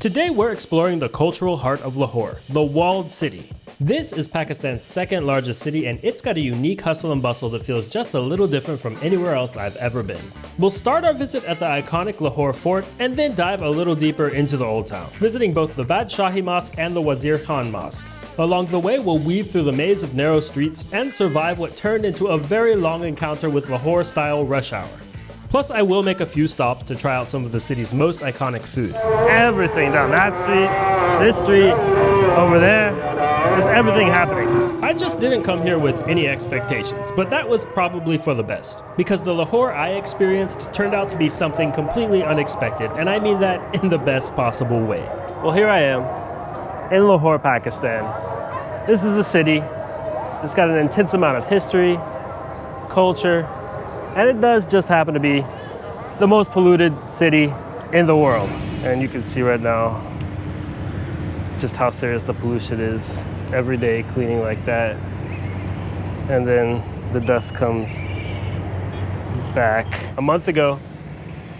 Today we're exploring the cultural heart of Lahore, the walled city. This is Pakistan's second largest city, and it's got a unique hustle and bustle that feels just a little different from anywhere else I've ever been. We'll start our visit at the iconic Lahore Fort and then dive a little deeper into the old town, visiting both the Badshahi Mosque and the Wazir Mosque. Along the way, we'll weave through the maze of narrow streets and survive what turned into a very long encounter with Lahore-style rush hour. Plus, I will make a few stops to try out some of the city's most iconic food. Everything down that street, this street, over there, there's everything happening. I just didn't come here with any expectations, but that was probably for the best, because the Lahore I experienced turned out to be something completely unexpected, and I mean that in the best possible way. Well, here I am in Lahore, Pakistan. This is a city that's got an intense amount of history, culture, and it does just happen to be the most polluted city in the world. And you can see right now just how serious the pollution is. Every day cleaning like that. And then the dust comes back. A month ago,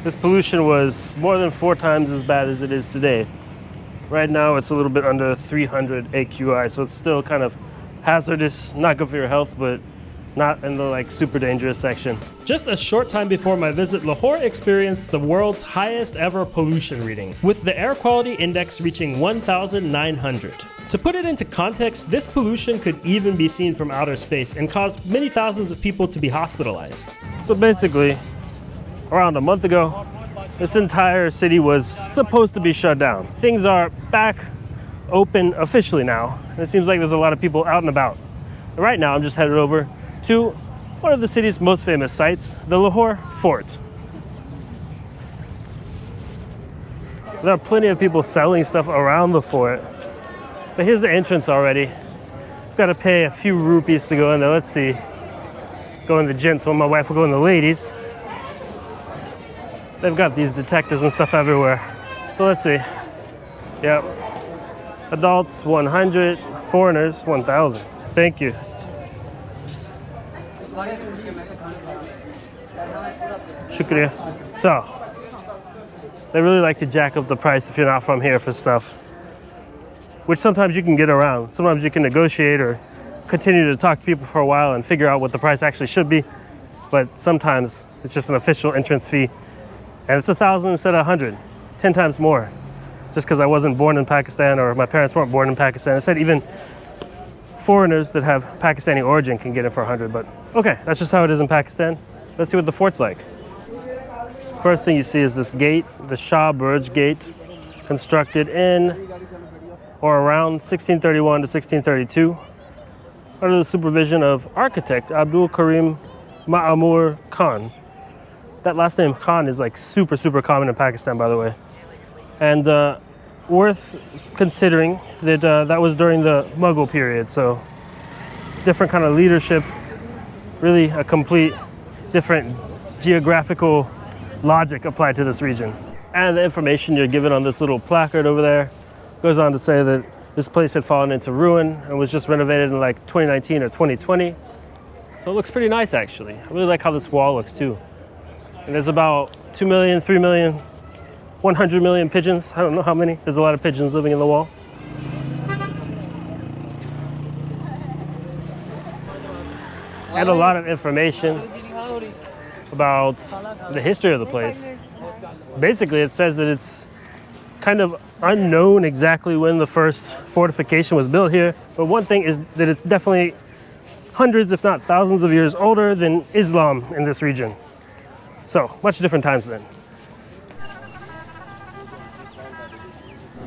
this pollution was more than 4 times as bad as it is today. Right now, it's a little bit under 300 AQI, so it's still kind of hazardous, not good for your health, but not in the super dangerous section. Just a short time before my visit, Lahore experienced the world's highest ever pollution reading, with the air quality index reaching 1,900. To put it into context, this pollution could even be seen from outer space and cause many thousands of people to be hospitalized. So basically, around a month ago, this entire city was supposed to be shut down. Things are back open officially now. It seems like there's a lot of people out and about. Right now, I'm just headed over to one of the city's most famous sites, the Lahore Fort. There are plenty of people selling stuff around the fort, but here's the entrance already. I've got to pay a few rupees to go in there. Let's see. Go in the gents, while my wife will go in the ladies. They've got these detectors and stuff everywhere. So let's see. Yep. Adults 100, foreigners 1,000. Thank you. Shukriya. So, they really like to jack up the price if you're not from here for stuff, which sometimes you can get around. Sometimes you can negotiate or continue to talk to people for a while and figure out what the price actually should be, but sometimes it's just an official entrance fee, and it's 1,000 instead of 100, 10 times more, just because I wasn't born in Pakistan or my parents weren't born in Pakistan. I said even foreigners that have Pakistani origin can get it for 100, but okay, that's just how it is in Pakistan. Let's see what the fort's like. First thing you see is this gate, the Shah Burj Gate, constructed in or around 1631 to 1632 under the supervision of architect Abdul Karim Ma'amur Khan. That last name Khan is super common in Pakistan, by the way. And worth considering that that was during the Mughal period, so different kind of leadership, really a complete different geographical logic applied to this region. And the information you're given on this little placard over there goes on to say that this place had fallen into ruin and was just renovated in 2019 or 2020. So it looks pretty nice, actually. I really like how this wall looks too. And there's about 2 million, 3 million, 100 million pigeons. I don't know how many. There's a lot of pigeons living in the wall. And a lot of information about the history of the place. Basically, it says that it's kind of unknown exactly when the first fortification was built here, but one thing is that it's definitely hundreds, if not thousands of years older than Islam in this region. So, much different times then.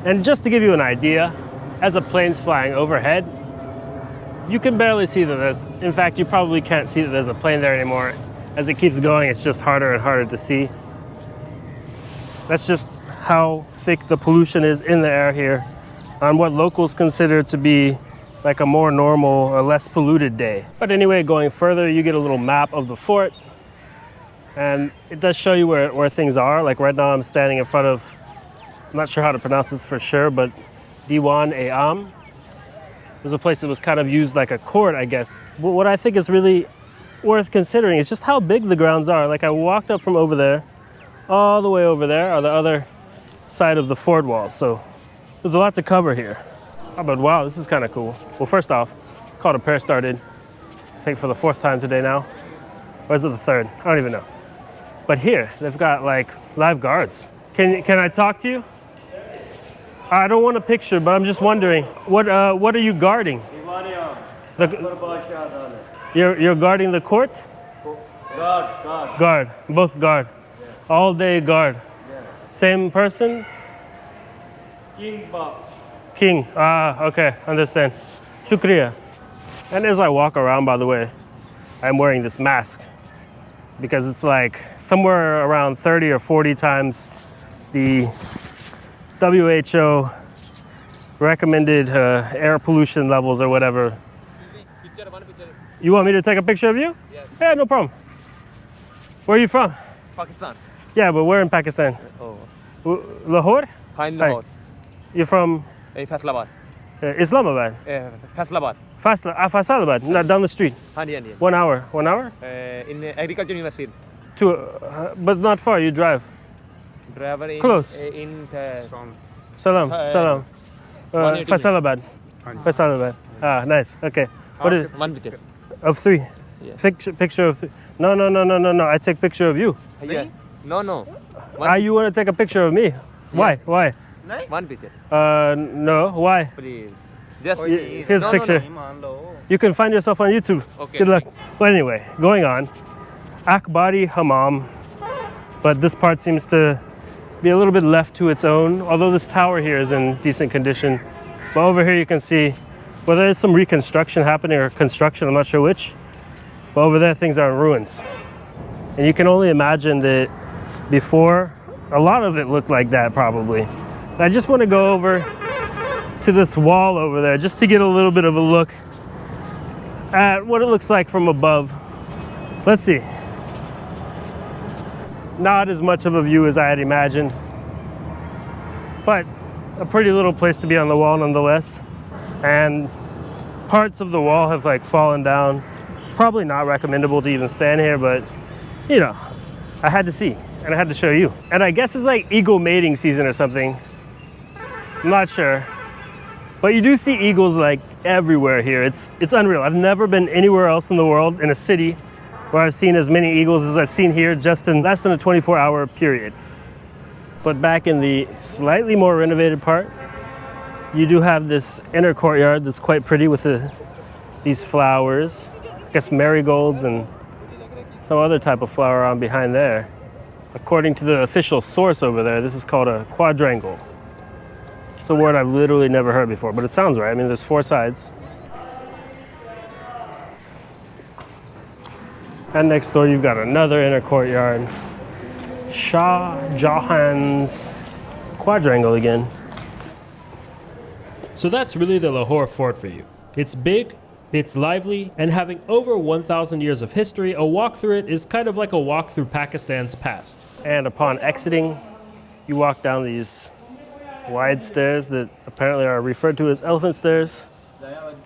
And just to give you an idea, as a plane's flying overhead, you can barely see that there's, in fact, you probably can't see that there's a plane there anymore. As it keeps going, it's just harder and harder to see. That's just how thick the pollution is in the air here on what locals consider to be like a more normal or less polluted day. But anyway, going further, you get a little map of the fort, and it does show you where things are. Like right now I'm standing in front of, I'm not sure how to pronounce this for sure, but Diwan-e-Am. It was a place that was kind of used like a court, I guess. But what I think is really worth considering is just how big the grounds are. Like I walked up from over there, all the way over there are the other side of the fort wall, so there's a lot to cover here. Oh, but wow, this is kind of cool. Well, first off, caught a pair started, I think for the 4th time today now. Or is it the 3rd? I don't even know. But here, they've got like live guards. Can I talk to you? I don't want a picture, but I'm just wondering, what are you guarding? You're guarding the court? Guard, both guard. Yeah. All day guard. Yeah. Same person? King, okay, understand. Shukriya. And as I walk around, by the way, I'm wearing this mask because it's like somewhere around 30 or 40 times the WHO recommended air pollution levels or whatever. You want me to take a picture of you? Yes. Yeah, no problem. Where are you from? Pakistan. Yeah, but where in Pakistan? Oh. Lahore? Hi, Lahore. You're from? Faisalabad. Islamabad? Faisalabad. Faisalabad, not down the street. 1 hour. 1 hour? In agriculture university. But not far, you drive? Driver in... Close. Salam. Faisalabad. Faisalabad. Ah, nice. Okay. What is 1 picture. Of 3? Yes. Picture of 3. No. I take picture of you. Yeah. No. You want to take a picture of me? Yes. Why? 1 picture. No. Why? Please. Just here's a picture. No. You can find yourself on YouTube. Okay. Good luck. Well, anyway, going on. Akbari Hammam. But this part seems to be a little bit left to its own, although this tower here is in decent condition. But over here you can see, well, there is some reconstruction happening, or construction, I'm not sure which. But over there, things are in ruins. And you can only imagine that before, a lot of it looked like that probably. I just want to go over to this wall over there just to get a little bit of a look at what it looks like from above. Let's see. Not as much of a view as I had imagined, but a pretty little place to be on the wall nonetheless. And parts of the wall have like fallen down. Probably not recommendable to even stand here, but you know, I had to see and I had to show you. And I guess it's like eagle mating season or something. I'm not sure, but you do see eagles like everywhere here. It's unreal. I've never been anywhere else in the world in a city where I've seen as many eagles as I've seen here just in less than a 24-hour period. But back in the slightly more renovated part, you do have this inner courtyard that's quite pretty with these flowers. I guess marigolds and some other type of flower on behind there. According to the official source over there, this is called a quadrangle. It's a word I've literally never heard before, but it sounds right. I mean, there's 4 sides. And next door, you've got another inner courtyard. Shah Jahan's quadrangle again. So that's really the Lahore Fort for you. It's big, it's lively, and having over 1,000 years of history, a walk through it is kind of like a walk through Pakistan's past. And upon exiting, you walk down these wide stairs that apparently are referred to as elephant stairs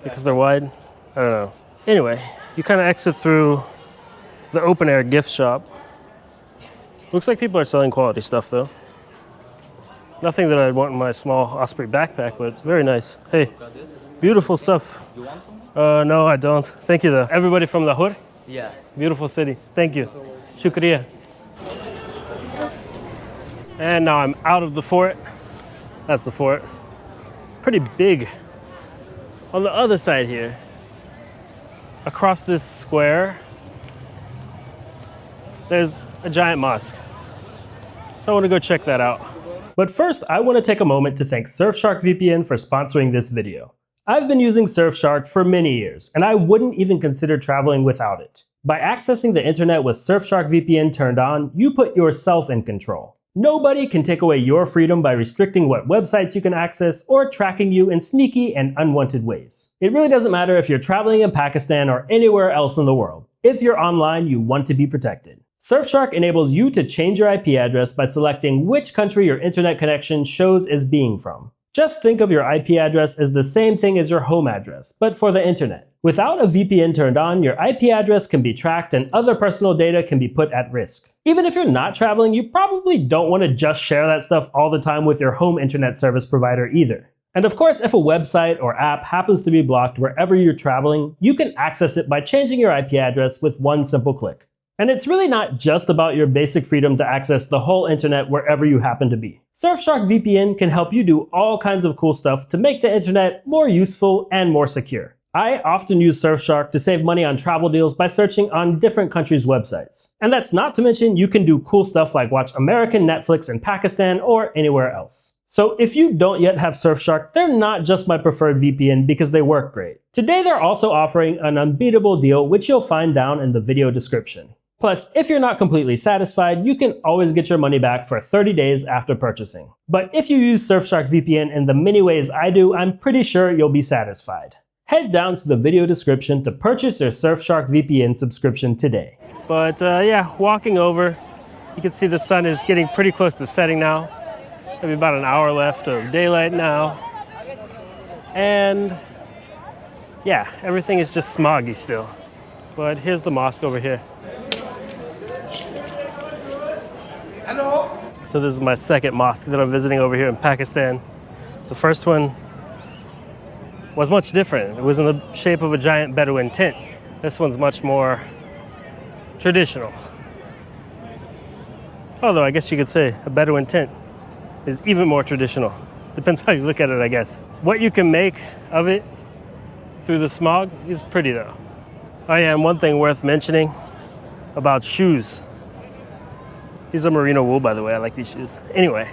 because they're wide. I don't know. Anyway, you kind of exit through the open air gift shop. Looks like people are selling quality stuff though. Nothing that I'd want in my small Osprey backpack, but very nice. Hey, beautiful stuff. You want some? No, I don't. Thank you though. Everybody from Lahore? Yes. Beautiful city. Thank you. Shukriya. And now I'm out of the fort. That's the fort. Pretty big. On the other side here, across this square, there's a giant mosque. So I want to go check that out. But first, I want to take a moment to thank Surfshark VPN for sponsoring this video. I've been using Surfshark for many years, and I wouldn't even consider traveling without it. By accessing the internet with Surfshark VPN turned on, you put yourself in control. Nobody can take away your freedom by restricting what websites you can access or tracking you in sneaky and unwanted ways. It really doesn't matter if you're traveling in Pakistan or anywhere else in the world. If you're online, you want to be protected. Surfshark enables you to change your IP address by selecting which country your internet connection shows as being from. Just think of your IP address as the same thing as your home address, but for the internet. Without a VPN turned on, your IP address can be tracked and other personal data can be put at risk. Even if you're not traveling, you probably don't want to just share that stuff all the time with your home internet service provider either. And of course, if a website or app happens to be blocked wherever you're traveling, you can access it by changing your IP address with one simple click. And it's really not just about your basic freedom to access the whole internet wherever you happen to be. Surfshark VPN can help you do all kinds of cool stuff to make the internet more useful and more secure. I often use Surfshark to save money on travel deals by searching on different countries' websites. And that's not to mention you can do cool stuff like watch American Netflix in Pakistan or anywhere else. So if you don't yet have Surfshark, they're not just my preferred VPN because they work great. Today they're also offering an unbeatable deal, which you'll find down in the video description. Plus, if you're not completely satisfied, you can always get your money back for 30 days after purchasing. But if you use Surfshark VPN in the many ways I do, I'm pretty sure you'll be satisfied. Head down to the video description to purchase your Surfshark VPN subscription today. But yeah, walking over, you can see the sun is getting pretty close to setting now. Maybe about an hour left of daylight now. And yeah, everything is just smoggy still. But here's the mosque over here. Hello. So this is my second mosque that I'm visiting over here in Pakistan. The first one was much different. It was in the shape of a giant Bedouin tent. This one's much more traditional. Although I guess you could say a Bedouin tent is even more traditional. Depends how you look at it, I guess. What you can make of it through the smog is pretty though. Oh yeah, and one thing worth mentioning about shoes. These are merino wool, by the way. I like these shoes. Anyway,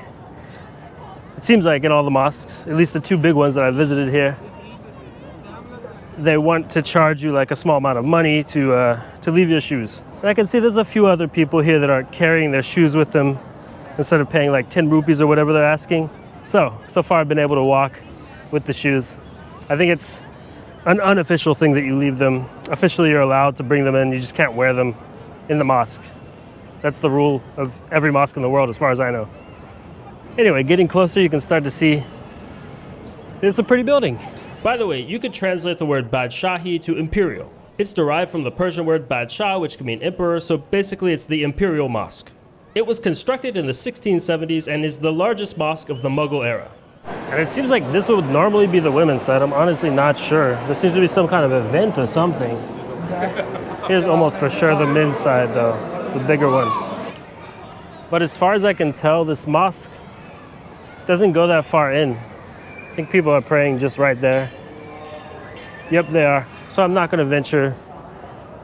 it seems like in all the mosques, at least the two big ones that I visited here, they want to charge you like a small amount of money to leave your shoes. And I can see there's a few other people here that are carrying their shoes with them instead of paying like 10 rupees or whatever they're asking. So far I've been able to walk with the shoes. I think it's an unofficial thing that you leave them. Officially you're allowed to bring them in, you just can't wear them in the mosque. That's the rule of every mosque in the world as far as I know. Anyway, getting closer you can start to see it's a pretty building. By the way, you could translate the word Badshahi to imperial. It's derived from the Persian word Badshah, which can mean emperor, so basically it's the imperial mosque. It was constructed in the 1670s and is the largest mosque of the Mughal-era. And it seems like this would normally be the women's side. I'm honestly not sure. There seems to be some kind of event or something. Here's almost for sure the men's side though, the bigger one. But as far as I can tell, this mosque doesn't go that far in. I think people are praying just right there. Yep, they are. So I'm not going to venture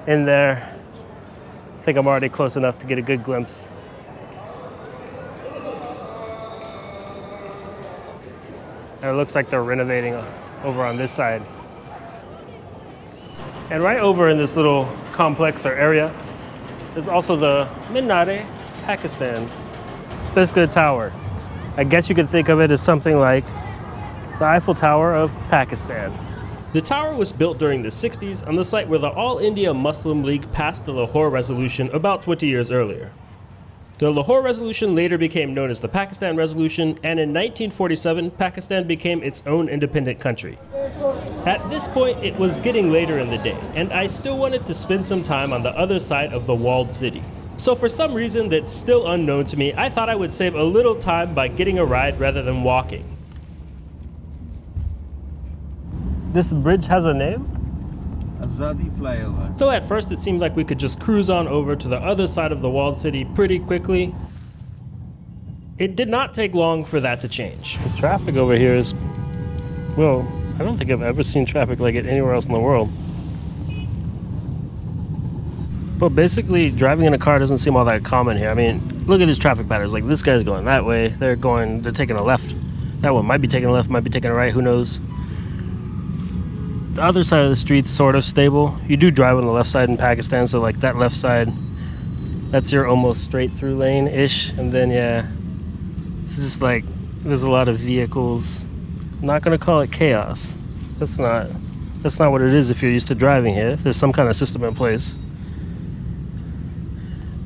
in there. I think I'm already close enough to get a good glimpse. And it looks like they're renovating over on this side. And right over in this little complex or area is also the Minare, Pakistan. It's basically a tower. I guess you could think of it as something like the Eiffel Tower of Pakistan. The tower was built during the 60s on the site where the All India Muslim League passed the Lahore Resolution about 20 years earlier. The Lahore Resolution later became known as the Pakistan Resolution, and in 1947, Pakistan became its own independent country. At this point, it was getting later in the day, and I still wanted to spend some time on the other side of the walled city. So for some reason that's still unknown to me, I thought I would save a little time by getting a ride rather than walking. This bridge has a name? Azadi flyover. So at first it seemed like we could just cruise on over to the other side of the walled city pretty quickly. It did not take long for that to change. The traffic over here is, well, I don't think I've ever seen traffic like it anywhere else in the world. But basically, driving in a car doesn't seem all that common here. I mean, look at these traffic patterns. Like, this guy's going that way. They're taking a left. That one might be taking a left, might be taking a right, who knows. The other side of the street's sort of stable. You do drive on the left side in Pakistan, so like that left side, that's your almost straight through lane-ish. And then, yeah, it's just like, there's a lot of vehicles. I'm not gonna call it chaos. That's not what it is if you're used to driving here. There's some kind of system in place.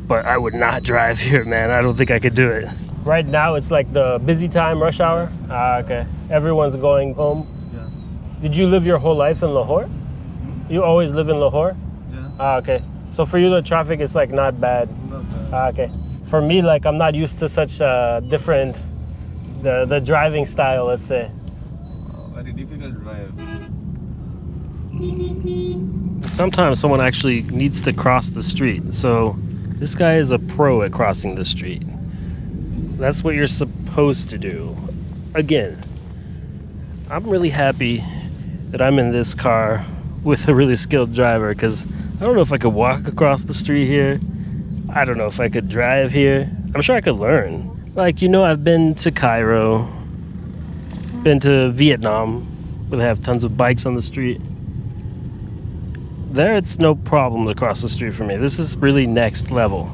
But I would not drive here, man. I don't think I could do it. Right now, it's like the busy time, rush hour. Ah, okay. Everyone's going home. Yeah. Did you live your whole life in Lahore? You always live in Lahore? Yeah. Ah, okay. So for you, the traffic is like not bad. Not bad. Okay. For me, like I'm not used to such different the driving style, let's say. Very difficult drive. Sometimes someone actually needs to cross the street. So this guy is a pro at crossing the street. That's what you're supposed to do. Again, I'm really happy that I'm in this car with a really skilled driver, because I don't know if I could walk across the street here. I don't know if I could drive here. I'm sure I could learn. Like, you know, I've been to Cairo, been to Vietnam, where they have tons of bikes on the street. There, it's no problem to cross the street for me. This is really next level.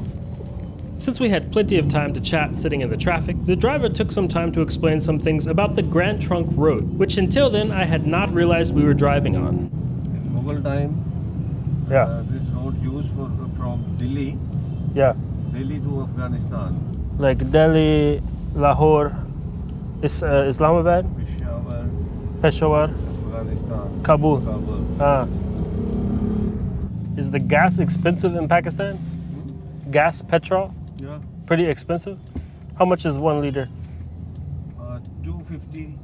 Since we had plenty of time to chat sitting in the traffic, the driver took some time to explain some things about the Grand Trunk Road, which until then I had not realized we were driving on. In Mughal time, this road used from Delhi to Afghanistan. Like Delhi, Lahore, Islamabad, Peshawar, Afghanistan, Kabul. Kabul. Is the gas expensive in Pakistan? Gas, petrol? Yeah, Pretty expensive? How much is 1 liter? 250,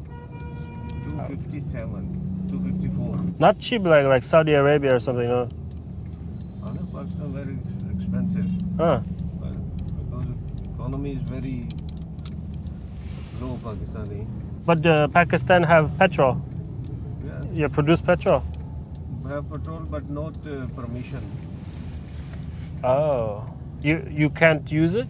257, 254. Not cheap like Saudi Arabia or something, no? Pakistan very expensive. Huh. Because economy is very low, Pakistani. But Pakistan have petrol. Yeah, You produce petrol. have petrol but not permission. Oh. You can't use it?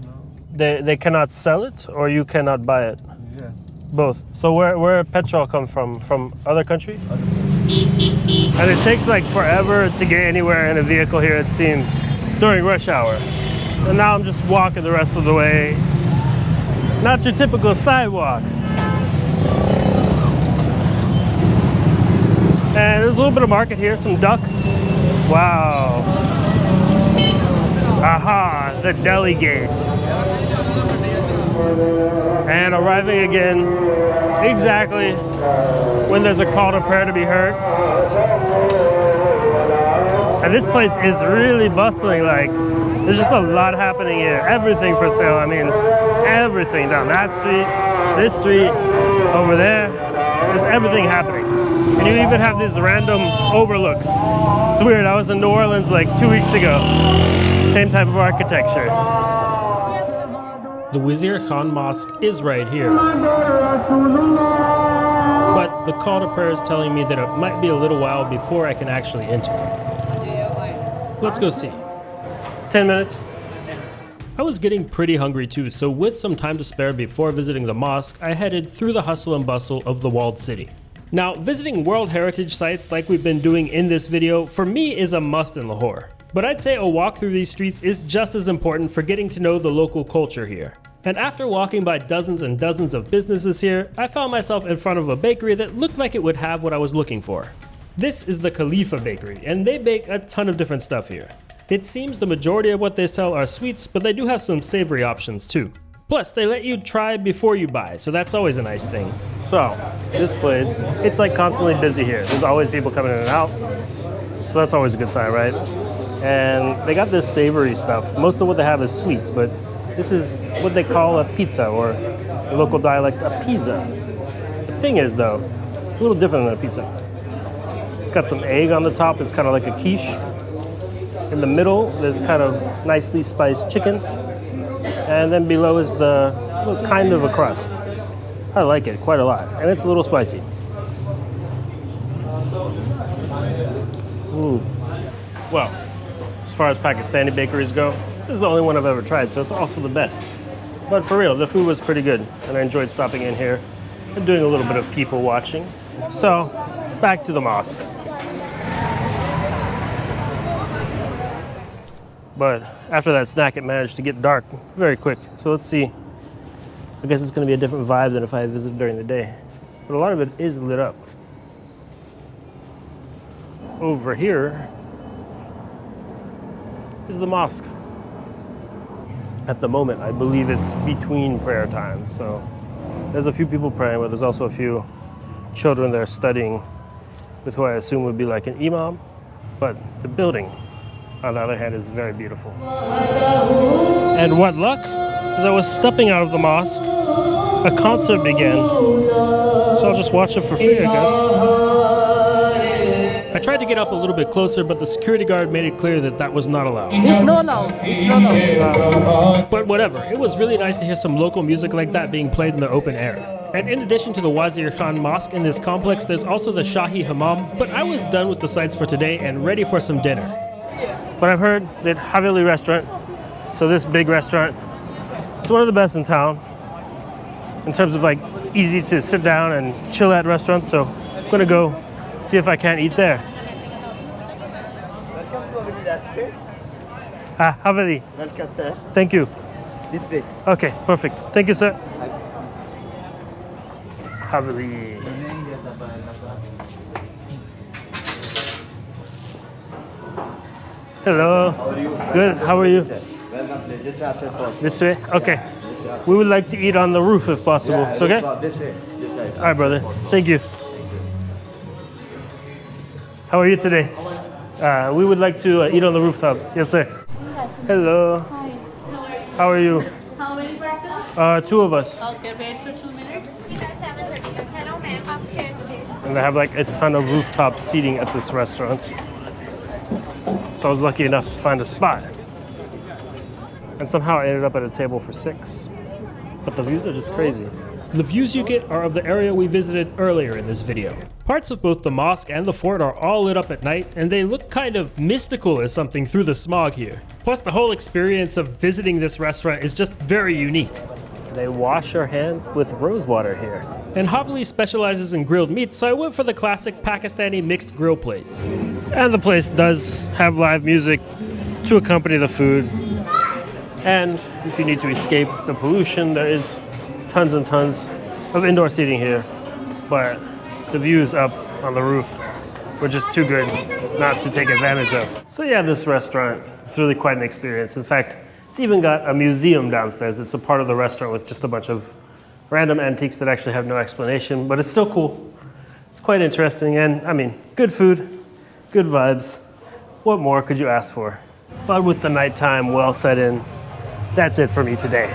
No. They cannot sell it, or you cannot buy it? Yeah. Both. So where petrol come from? From other country? And it takes like forever to get anywhere in a vehicle here, it seems, during rush hour. And now I'm just walking the rest of the way. Not your typical sidewalk. And there's a little bit of market here, some ducks. Wow. Aha, the deli gate. And arriving again, exactly when there's a call to prayer to be heard. And this place is really bustling, like, there's just a lot happening here. Everything for sale, I mean, everything down that street, this street, over there. There's everything happening. And you even have these random overlooks. It's weird, I was in New Orleans like 2 weeks ago. Same type of architecture. The Wazir Khan Mosque is right here. But the call to prayer is telling me that it might be a little while before I can actually enter. Let's go see. 10 minutes. I was getting pretty hungry too, so with some time to spare before visiting the mosque, I headed through the hustle and bustle of the walled city. Now, visiting World Heritage sites like we've been doing in this video, for me is a must in Lahore. But I'd say a walk through these streets is just as important for getting to know the local culture here. And after walking by dozens and dozens of businesses here, I found myself in front of a bakery that looked like it would have what I was looking for. This is the Khalifa Bakery, and they bake a ton of different stuff here. It seems the majority of what they sell are sweets, but they do have some savory options too. Plus, they let you try before you buy, so that's always a nice thing. So, this place, it's like constantly busy here. There's always people coming in and out. So that's always a good sign, right? And they got this savory stuff. Most of what they have is sweets, but this is what they call a pizza, or a local dialect, a pizza. The thing is though, it's a little different than a pizza. It's got some egg on the top, it's kind of like a quiche. In the middle, there's kind of nicely spiced chicken. And then below is the kind of a crust. I like it quite a lot, and it's a little spicy. Ooh. Well, as far as Pakistani bakeries go, this is the only one I've ever tried, so it's also the best. But for real, the food was pretty good, and I enjoyed stopping in here and doing a little bit of people watching. So, back to the mosque. But after that snack, it managed to get dark very quick. So let's see. I guess it's going to be a different vibe than if I had visited during the day. But a lot of it is lit up. Over here is the mosque. At the moment, I believe it's between prayer times. So there's a few people praying, but there's also a few children there studying with who I assume would be like an imam. But the building on the other hand, is very beautiful. And what luck, as I was stepping out of the mosque, a concert began. So I'll just watch it for free, I guess. I tried to get up a little bit closer, but the security guard made it clear that that was not allowed. It's no now. It's no now. But whatever, it was really nice to hear some local music like that being played in the open air. And in addition to the Wazir Mosque in this complex, there's also the Shahi Hammam, but I was done with the sights for today and ready for some dinner. But I've heard that Haveli restaurant, so this big restaurant, it's one of the best in town in terms of like easy to sit down and chill at restaurants, so I'm gonna go see if I can't eat there. Welcome to Haveli restaurant. Haveli. Welcome, sir. Thank you. This way. Okay, perfect. Thank you, sir. Haveli. Hello. How are you? Good. How are you? Welcome, please. This way after first. This way? Okay. We would like to eat on the roof if possible. It's okay? This way. This side. All right, brother. Thank you. How are you today? We would like to eat on the rooftop. Yes, sir. Hello. Hi. How are you? How many persons? Two of us. Okay, wait for 2 minutes. 7:30. Hello, ma'am. Upstairs, please. And they have like a ton of rooftop seating at this restaurant. So I was lucky enough to find a spot. And somehow I ended up at a table for 6. But the views are just crazy. The views you get are of the area we visited earlier in this video. Parts of both the mosque and the fort are all lit up at night, and they look kind of mystical or something through the smog here. Plus, the whole experience of visiting this restaurant is just very unique. They wash your hands with rose water here. And Haveli specializes in grilled meats, so I went for the classic Pakistani mixed grill plate. And the place does have live music to accompany the food. And if you need to escape the pollution, there is tons and tons of indoor seating here. But the views up on the roof were just too good not to take advantage of. So yeah, this restaurant is really quite an experience. In fact, it's even got a museum downstairs that's a part of the restaurant with just a bunch of random antiques that actually have no explanation, but it's still cool. It's quite interesting, and I mean, good food, good vibes. What more could you ask for? But with the nighttime well set in, that's it for me today.